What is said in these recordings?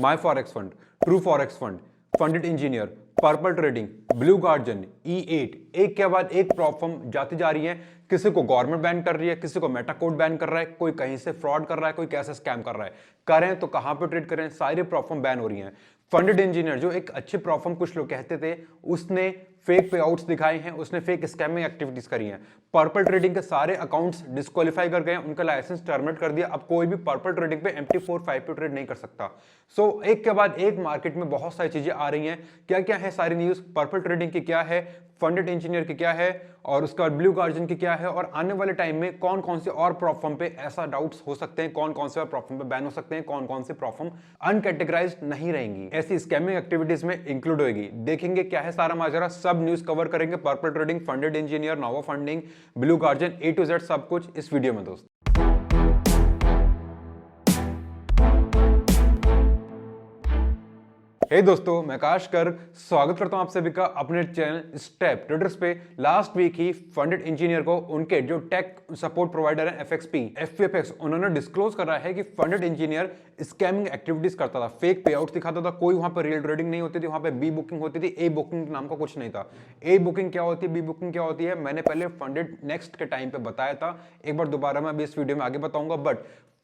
माई forex fund, true forex fund, funded engineer, purple trading, blue guardian, E8, एक के बाद एक प्रॉप फर्म जाती जा रही है। किसी को गवर्नमेंट बैन कर रही है, किसी को मेटा कोड बैन कर रहा है, कोई कहीं से फ्रॉड कर रहा है, कोई कैसे स्कैम कर रहा है। करें तो कहां पे ट्रेड करें, सारी प्रॉप फर्म बैन हो रही हैं। फंडेड इंजीनियर जो एक अच्छे प्रॉप फर्म कुछ लोग कहते थे, उसने फेक पे आउट्स दिखाए हैं, उसने फेक स्कैमिंग एक्टिविटीज करी हैं। पर्पल ट्रेडिंग के सारे अकाउंट्स डिस्क्वालीफाई कर गए, उनका लाइसेंस टर्मिनेट कर दिया। अब कोई भी पर्पल ट्रेडिंग पे MT45 पे ट्रेड नहीं कर सकता। सो एक के बाद एक मार्केट में बहुत सारी चीजें आ रही हैं। क्या क्या है सारी न्यूज, पर्पल ट्रेडिंग की क्या है, फंडेड इंजीनियर की क्या है, और उसका ब्लू गार्जियन की क्या है, और आने वाले टाइम में कौन कौन से और प्रॉप फर्म पे ऐसा डाउट्स हो सकते हैं, कौन कौन से और प्रॉप फर्म पे बैन हो सकते हैं, कौन कौन से प्रॉप फर्म अनकैटेगराइज्ड नहीं रहेंगी, ऐसी स्कैमिंग एक्टिविटीज में इंक्लूड होगी। देखेंगे क्या है सारा माजरा, सब न्यूज कवर करेंगे। Purple trading, funded engineer, Nova funding, blue guardian, A to Z सब कुछ इस वीडियो में दोस्त। हे दोस्तों, मैं आकाश कर स्वागत करता हूं आप सभी का अपने चैनल स्टेप ट्रेडर्स पे। लास्ट वीक ही फंडेड इंजीनियर को उनके जो टेक सपोर्ट प्रोवाइडर है FXP, उन्होंने डिस्क्लोज कर रहा है कि फंडेड इंजीनियर स्कैमिंग एक्टिविटीज करता था, फेक पे आउट्स दिखाता था। कोई वहां पर रियल ट्रेडिंग नहीं होती थी, वहां पे बी बुकिंग होती थी। ए बुकिंग नाम का कुछ नहीं था। ए बुकिंग क्या होती है, बी बुकिंग क्या होती है, मैंने पहले फंडेड नेक्स्ट के टाइम पे बताया था। एक बार दोबारा मैं अभी इस वीडियो में आगे बताऊंगा। बट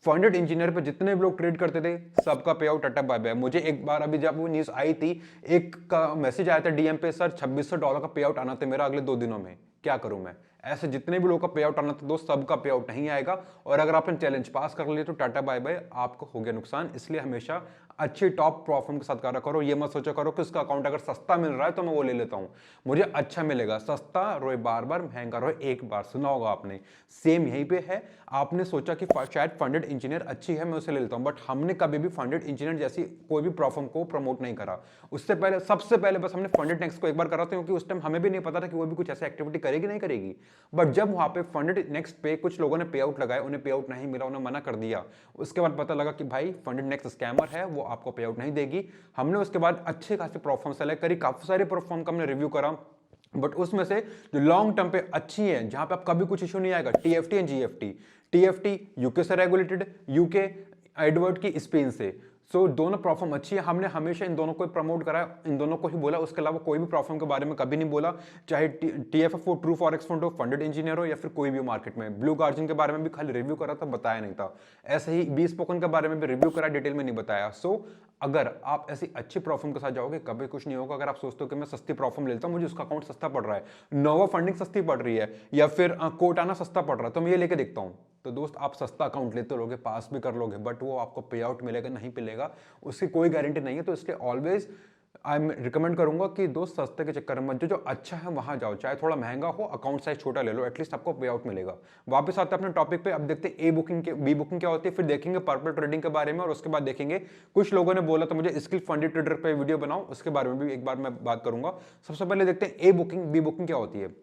फंडेड इंजीनियर पे जितने भी लोग ट्रेड करते थे, सबका पे आउट अटक बाय बाय। मुझे एक बार अभी जब वो न्यूज आई थी, एक का मैसेज आया था DM पे, सर $2600 का पे आउट आना था मेरा अगले 2 दिनों में, क्या करूं मैं। ऐसे जितने भी लोगों का पे आउट आना था दोस्त, सबका पे आउट नहीं आएगा। और अगर आपने चैलेंज पास कर लिया तो टाटा बाय बाय, आपको हो गया नुकसान। इसलिए हमेशा अच्छी टॉप प्रॉफिट के साथ कार्य करो। ये मत सोचा करो कि उसका अकाउंट अगर सस्ता मिल रहा है तो मैं वो ले लेता हूं, मुझे अच्छा मिलेगा। सस्ता रोए बार बार, महंगा रोए एक बार, सुना होगा आपने। सेम यहीं पे है। आपने सोचा कि शायद फंडेड इंजीनियर अच्छी है, मैं उसे ले लेता हूं, बट हमने कभी भी फंडेड इंजीनियर जैसी कोई भी प्रॉफिट को प्रमोट नहीं करा। उससे पहले, सबसे पहले बस हमने फंडेड नेक्स्ट को एक बार करा था, क्योंकि उस टाइम हमें भी नहीं पता था कि वो भी कुछ ऐसी एक्टिविटी करेगी नहीं करेगी। बट जब वहां पे फंडेड नेक्स्ट पे कुछ लोगों ने पे आउट लगाया, उन्हें पे आउट नहीं मिला, उन्हें मना कर दिया। उसके बाद पता लगा कि भाई फंडेड नेक्स्ट स्कैमर है, वो आपको पे आउट नहीं देगी। हमने उसके बाद अच्छे खासे प्रॉफिट सेलेक्ट करी, काफी सारे प्रॉफिट का हमने रिव्यू करा। बट उसमें से जो लॉन्ग टर्म पे अच्छी है, जहां पे आप कभी कुछ इशू नहीं आएगा, TFT and GFT। TFT UK से रेगुलेटेड, यूके एडवर्ड की स्पेन से। सो दोनों प्रॉफिट अच्छी है। हमने हमेशा इन दोनों को प्रमोट करा, इन दोनों को ही बोला, उसके अलावा कोई भी प्रॉफिट के बारे में कभी नहीं बोला। चाहे TFF हो, ट्रू फॉरेक्स फंड हो, फंडेड इंजीनियर हो, या फिर कोई भी मार्केट में। ब्लू गार्जियन के बारे में भी खाली रिव्यू करा था, बताया नहीं था। ऐसे ही बी स्पोकन के बारे में भी रिव्यू करा, डिटेल में नहीं बताया। सो अगर आप ऐसी अच्छी प्रॉफिट के साथ जाओगे, कभी कुछ नहीं होगा। अगर आप सोचते हो कि मैं सस्ती प्रॉफिट लेता हूं, मुझे उसका अकाउंट सस्ता पड़ रहा है, नोवा फंडिंग सस्ती पड़ रही है, या फिर कोटाना सस्ता पड़ रहा है, तो मैं ये लेके देखता हूं, तो दोस्त आप सस्ता अकाउंट लेते लोगे, पास भी कर लोगे, बट वो आपको पे आउट मिलेगा नहीं मिलेगा, उसकी कोई गारंटी नहीं है। तो इसलिए ऑलवेज आई रिकमेंड करूंगा कि दोस्त सस्ते के चक्कर में मत, जो अच्छा है वहां जाओ, चाहे थोड़ा महंगा हो, अकाउंट साइज छोटा ले लो, एटलीस्ट आपको पे आउट मिलेगा। वापस आते हैं अपने टॉपिक पे। अब देखते हैं ए बुकिंग के बी बुकिंग क्या होती है, फिर देखेंगे पर्पल ट्रेडिंग के बारे में, और उसके बाद देखेंगे कुछ लोगों ने बोला तो मुझे स्किल फंडेड ट्रेडर पे वीडियो बनाओ, उसके बारे में भी एक बार मैं बात करूंगा। सबसे पहले देखते हैं ए बुकिंग बी बुकिंग क्या होती है।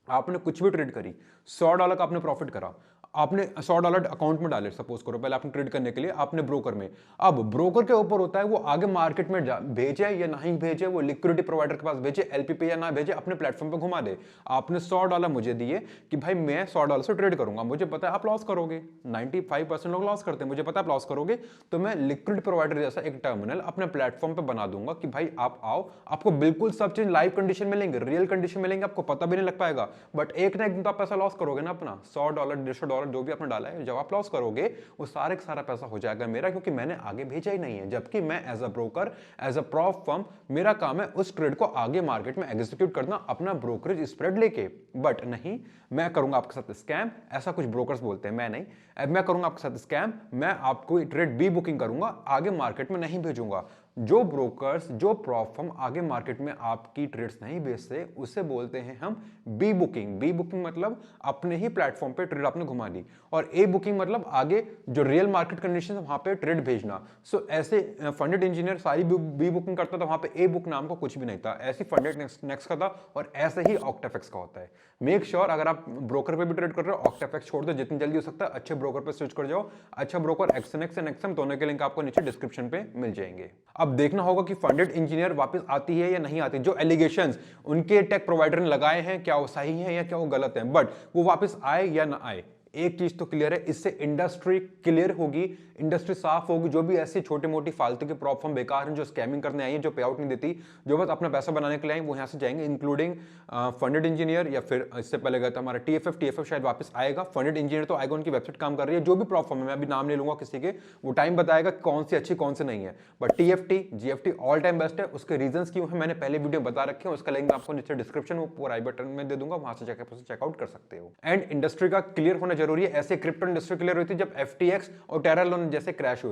आपने कुछ भी ट्रेड करी, $100 का आपने प्रॉफिट करा, आपने $100 अकाउंट में डाले, सपोज करो। पहले आपने ट्रेड करने के लिए आपने ब्रोकर में, अब ब्रोकर के ऊपर होता है वो आगे मार्केट में भेजे या नहीं भेजे, वो लिक्विडिटी प्रोवाइडर के पास भेजे, LP पे या ना भेजे, अपने प्लेटफॉर्म पे घुमा दे। आपने $100 मुझे दिए कि भाई मैं $100 से ट्रेड करूंगा, मुझे पता है आप लॉस करोगे, 95% लोग लॉस करते हैं, मुझे पता है आप लॉस करोगे, तो मैं लिक्विडिटी प्रोवाइडर जैसा एक टर्मिनल अपने प्लेटफॉर्म पे बना दूंगा कि भाई आप आओ, आपको बिल्कुल सब चीज लाइव कंडीशन मिलेंगे, रियल कंडीशन मिलेंगे, आपको पता भी नहीं लग पाएगा। बट एक ना एक दिन तो आप पैसा लॉस करोगे ना अपना, $100 $150 जो भी आपने डाला है, जब आप लॉस करोगे वो सारे का सारा पैसा हो जाएगा मेरा, क्योंकि मैंने आगे भेजा ही नहीं है। जबकि मैं as a broker, as a prop firm, मेरा काम है उस ट्रेड को आगे मार्केट में एग्जीक्यूट करना, अपना ब्रोकरेज स्प्रेड लेके। बट नहीं, मैं करूंगा आपके साथ स्कैम, ऐसा कुछ ब्रोकर्स बोलते हैं, मैं नहीं। मैं करूंगा आपके साथ स्कैम, मैं आपको ट्रेड बी बुकिंग करूंगा, आगे मार्केट में नहीं भेजूंगा। जो ब्रोकर्स, जो प्रॉप फर्म आगे मार्केट में आपकी ट्रेड्स नहीं भेजते, उसे बोलते हैं हम बी बुकिंग। बी बुकिंग मतलब अपने ही प्लेटफॉर्म पे ट्रेड आपने घुमा दी, और ए बुकिंग मतलब आगे जो रियल मार्केट कंडीशन है वहां पे ट्रेड भेजना। सो ऐसे फंडेड इंजीनियर सारी बी बुकिंग करता था, वहां पे ए बुक नाम का कुछ भी नहीं था। ऐसी फंडेड नेक्स्ट का था, और ऐसे ही ऑक्टेफेक्स का होता है। मेक श्योर अगर आप ब्रोकर पे भी ट्रेड कर रहे हो, ऑक्टेफेक्स छोड़ दो, जितनी जल्दी हो सकता है अच्छे ब्रोकर पे स्विच कर जाओ। अच्छा ब्रोकर एक्सएनएक्स एंड एक्सएम दोनों के लिंक आपको नीचे डिस्क्रिप्शन पे मिल जाएंगे। अब देखना होगा कि फंडेड इंजीनियर वापस आती है या नहीं आती। जो एलिगेशंस उनके टेक प्रोवाइडर ने लगाए हैं, क्या वो सही है या क्या वो गलत है, बट वो वापस आए या ना आए, एक चीज तो क्लियर है, इससे इंडस्ट्री क्लियर होगी, इंडस्ट्री साफ होगी। जो भी ऐसी छोटी मोटी फालतू के प्रॉप फर्म बेकार हैं, जो स्कैमिंग करने आई है, जो पे आउट नहीं देती, जो बस अपना पैसा बनाने के लिए आई, वो यहाँ से जाएंगे, इंक्लूडिंग फंडेड इंजीनियर, या फिर इससे पहले गया था हमारा टीएफएफ शायद वापस आएगा, फंडेड इंजीनियर तो आएगा, उनकी वेबसाइट काम कर रही है। जो भी प्रॉप फर्म है, मैं अभी नाम नहीं लूंगा किसी के, वो टाइम बताएगा कौन सी अच्छी कौन से नहीं है, but TFT GFT all time best है। उसके रीजंस क्यों है मैंने पहले वीडियो बता रखे हैं, उसका लिंक आपको नीचे डिस्क्रिप्शन वो आई बटन में दे दूंगा, वहां से जाकर चेकआउट कर सकते हो। एंड इंडस्ट्री का क्लियर होना जरूरी है। ऐसे क्रिप्टो इंडस्ट्री क्लियर हुई थी जब एफटीएक्स और टेरा लोन जैसे क्रैश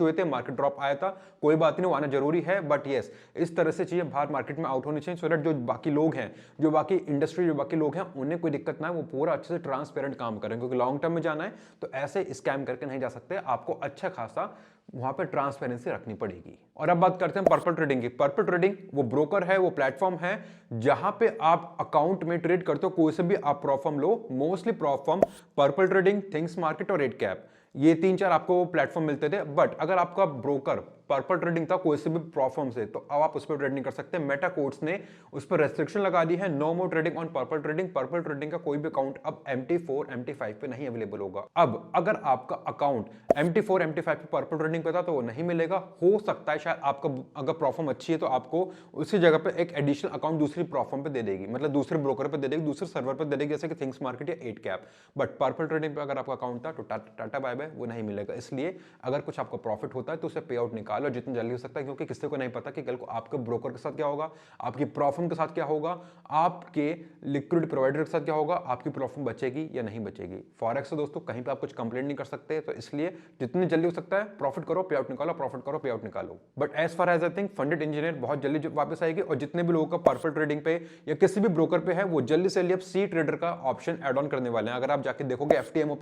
हुए थे, मार्केट ड्रॉप आया था, कोई बात नहीं, वो आना जरूरी है, बट यस इस तरह से चीजें बाहर मार्केट में आउट होनी चाहिए, सो दैट जो बाकी लोग हैं, जो बाकी इंडस्ट्री, जो बाकी लोग हैं, उन्हें कोई दिक्कत ना है, वो पूरा अच्छे से ट्रांसपेरेंट काम करें, क्योंकि लॉन्ग टर्म में जाना है तो ऐसे स्कैम करके नहीं जा सकते, आपको अच्छा खासा वहां पर ट्रांसपेरेंसी रखनी पड़ेगी। और अब बात करते हैं पर्पल ट्रेडिंग की। पर्पल ट्रेडिंग वो ब्रोकर है, वो प्लेटफॉर्म है जहां पे आप अकाउंट में ट्रेड करते हो, कोई से भी आप प्रॉप फर्म लो, mostly prop firm purple trading, things market और रेड कैप, ये 3-4 आपको प्लेटफॉर्म मिलते थे। बट अगर आपका ब्रोकर पर्पल ट्रेडिंग था कोई से भी प्लेटफॉर्म से, तो अब आप उस पर ट्रेड नहीं कर सकते। मेटा कोड्स ने उस पर रेस्ट्रिक्शन लगा दी है, no more trading on purple trading. Purple trading का कोई भी अकाउंट अब MT4 MT5 पे नहीं अवेलेबल होगा। अब अगर आपका अकाउंट MT4 MT5 पे पर्पल ट्रेडिंग पे था तो वो नहीं मिलेगा। हो सकता है शायद आपका अगर प्लेटफॉर्म अच्छी है तो आपको उसी जगह पे एक एडिशनल अकाउंट दूसरी प्लेटफॉर्म पे दे देगी, मतलब दूसरे ब्रोकर पे दे देगी, दूसरे सर्वर पे दे देगी, जैसे कि थिंग्स मार्केट या 8 कैप। बट पर्पल ट्रेडिंग पे अगर आपका अकाउंट था तो टाटा बाय बाय, वो नहीं मिलेगा। इसलिए अगर कुछ आपको प्रॉफिट होता है तो उसे पे आउट निकालो जितना जल्दी हो सकता है, क्योंकि किसी को नहीं पता कि कल को आपके ब्रोकर के साथ क्या होगा, आपकी प्रॉफिट के साथ क्या होगा, आपके लिक्विडिटी प्रोवाइडर के साथ क्या होगा, आपकी प्रॉफिट बचेगी या नहीं बचेगी। फॉरेक्स से दोस्तों कहीं पे आप कुछ कंप्लेंट नहीं कर सकते, तो इसलिए जितनी जल्दी हो सकता है प्रॉफिट करो, पे आउट निकालो, प्रॉफिट करो, पे आउट निकालो। But as far as I think funded engineer बहुत जल्दी वापस आएगी, और जितने भी लोगों का पर्पल ट्रेडिंग पे या किसी भी ब्रोकर पे है, वो जल्दी से जल्दी अब सी ट्रेडर का ऑप्शन एड ऑन करने वाले हैं। अगर आप जाके देखोगे एफटीएमओ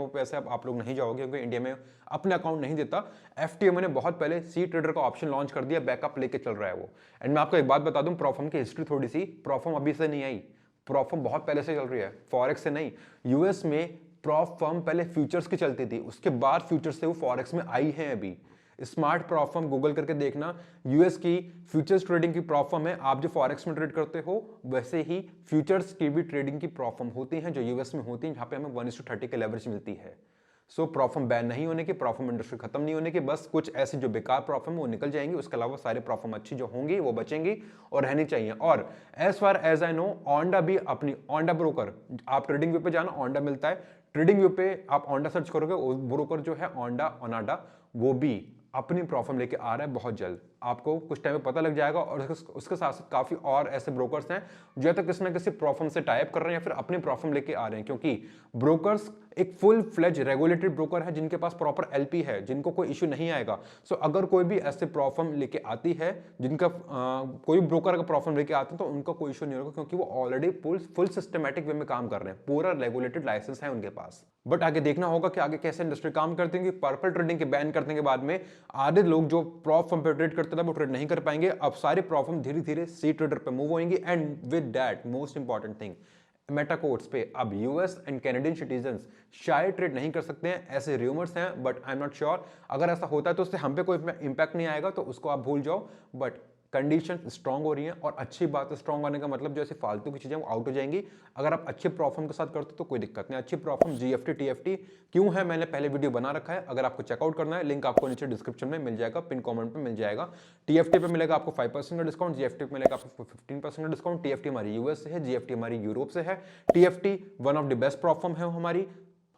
पे ऐसे आप लोग नहीं जाओगे, क्योंकि इंडिया में अपने अकाउंट नहीं देता। एफटीएमओ ने बहुत पहले सी ट्रेडर का ऑप्शन लॉन्च कर दिया, बैकअप लेके चल रहा है वो। एंड मैं आपको एक बात बता दूं, प्रॉफर्म की हिस्ट्री थोड़ी सी, प्रॉफर्म अभी से नहीं आई, प्रॉफर्म बहुत पहले से चल रही है, फॉरेक्स से नहीं। यूएस में प्रॉप फर्म पहले फ्यूचर्स की चलती थी, उसके बाद फ्यूचर्स से वो फॉरेक्स में आई है। अभी स्मार्ट प्रॉप फर्म गूगल करके देखना, यूएस की फ्यूचर्स ट्रेडिंग की प्रॉप फर्म है। आप जो फॉरेक्स में ट्रेड करते हो वैसे ही फ्यूचर्स की भी ट्रेडिंग की प्रॉप फर्म होती हैं, जो यूएस में होती हैं, जहां पे हमें 1:30 के लेवरेज मिलती है। सो प्रॉफर्म बैन नहीं होने की, प्रॉफर्म इंडस्ट्री खत्म नहीं होने की, बस कुछ ऐसे जो बेकार प्रॉफर्म वो निकल जाएंगे, उसके अलावा सारे प्रॉफर्म अच्छी जो होंगी वो बचेंगी और रहनी चाहिए। और as far as I know, Oanda भी अपनी ओंडा ब्रोकर, आप ट्रेडिंग व्यू पे जाना, ओंडा मिलता है, ट्रेडिंग व्यू पे आप ओंडा सर्च करोगे, ब्रोकर जो है ओंडा ओनाडा, वो भी अपनी प्रॉफर्म लेके आ रहा है बहुत जल्द, आपको कुछ टाइम में पता लग जाएगा। और उसके साथ साथ काफी और ऐसे ब्रोकर्स हैं जो तक किसी ना किसी प्रॉफर्म से टाइप कर रहे हैं या फिर अपनी प्रॉफर्म लेके आ रहे हैं, क्योंकि ब्रोकर्स एक फुल फ्लेज रेगुलेटेड ब्रोकर है, जिनके पास प्रॉपर एलपी है, जिनको कोई इश्यू नहीं आएगा। सो अगर कोई भी ऐसे प्रॉफर्म लेके आती है, जिनका कोई ब्रोकर अगर प्रॉफर्म लेके आते हैं, तो उनका कोई इश्यू नहीं होगा, क्योंकि वो ऑलरेडी फुल सिस्टमेटिक वे में काम कर रहे हैं, पूरा रेगुलेटेड लाइसेंस है उनके पास। बट आगे देखना होगा कि आगे कैसे इंडस्ट्री काम करती है। पर्पल ट्रेडिंग के बैन करने के बाद में आधे लोग जो प्रॉप फर्म पे ट्रेड करते थे वो ट्रेड नहीं कर पाएंगे। अब सारे प्रॉप फर्म धीरे धीरे सी ट्रेडर पे मूव होंगे। And with that most important thing, Meta codes पे अब यूएस एंड कैनेडियन सिटीजंस शायद ट्रेड नहीं कर सकते हैं, ऐसे रूमर्स हैं, but I am not sure. अगर ऐसा होता है तो उससे हम पे कोई इंपैक्ट नहीं आएगा, तो उसको आप भूल जाओ। बट कंडीशन स्ट्रांग हो रही है, और अच्छी बात है, स्ट्रांग होने का मतलब जो ऐसी फालतू की चीजें वो आउट हो जाएंगी। अगर आप अच्छे प्रॉफर्म के साथ करते हो तो कोई दिक्कत नहीं। अच्छी प्रॉफर्म जीएफटी टीएफटी क्यों है, मैंने पहले वीडियो बना रखा है, अगर आपको चेकआउट करना है, लिंक आपको नीचे डिस्क्रिप्शन में मिल जाएगा, पिन कमेंट में मिल जाएगा। टीएफटी पे मिलेगा आपको 5% का डिस्काउंट, जीएफटी पे मिलेगा आपको 15% का डिस्काउंट। टीएफटी हमारी यूएस से है, जीएफटी हमारी यूरोप से है। TFT one of the best prop firm है हमारी,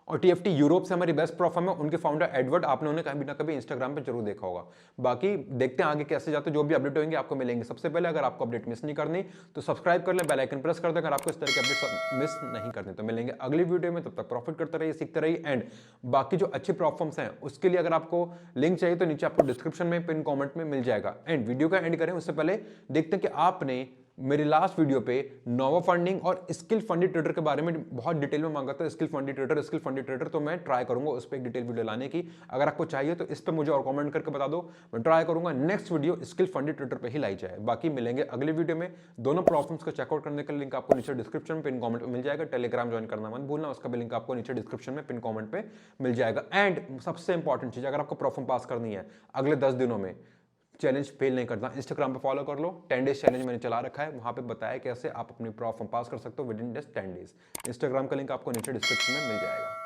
और टीएफटी यूरोप से हमारी बेस्ट प्रॉफर्म है। उनके फाउंडर एडवर्ड, आपने उन्हें कभी ना कभी इंस्टाग्राम पे जरूर देखा होगा। बाकी देखते हैं आगे कैसे जाते, जो भी अपडेट होंगे आपको मिलेंगे सबसे पहले। अगर आपको अपडेट मिस नहीं करनी तो सब्सक्राइब कर लें, बेल आइकन प्रेस कर दें अगर आपको इस तरह के अपडेट मिस नहीं करनी। तो मिलेंगे अगली वीडियो में, तब तक प्रॉफिट करते रहिए, सीखते रहिए। एंड बाकी जो अच्छे प्रॉफर्म्स हैं उसके लिए अगर आपको लिंक चाहिए तो नीचे आपको डिस्क्रिप्शन में पिन कॉमेंट में मिल जाएगा। एंड वीडियो का एंड करें उससे पहले देखते हैं कि आपने मेरी लास्ट वीडियो पे नोवा फंडिंग और स्किल फंडेड ट्रेडर के बारे में बहुत डिटेल में मांगा था। स्किल फंडेड ट्रेडर, तो मैं ट्राई करूंगा उस पर एक डिटेल वीडियो लाने की। अगर आपको चाहिए तो इस पर मुझे और कमेंट करके बता दो, मैं ट्राई करूंगा next video skill funded trader पे ही लाई जाए। बाकी मिलेंगे अगले वीडियो में। दोनों प्रॉब्लम्स को चेकआउट करने का लिंक आपको नीचे डिस्क्रिप्शन में पिन कॉमेंट में मिल जाएगा। टेलीग्राम ज्वाइन करना मत भूलना, उसका भी लिंक आपको नीचे डिस्क्रिप्शन में पिन कॉमेंट पे मिल जाएगा। एंड सबसे इंपॉर्टेंट चीज, अगर आपको प्रॉब्लम पास करनी है अगले 10 दिनों में, चैलेंज फेल नहीं करना, इंस्टाग्राम पे फॉलो कर लो। 10 डेज चैलेंज मैंने चला रखा है, वहां पे बताया कैसे आप अपनी प्रॉब्लम पास कर सकते हो विद इन 10 डेज। इंस्टाग्राम का लिंक आपको नीचे डिस्क्रिप्शन में मिल जाएगा।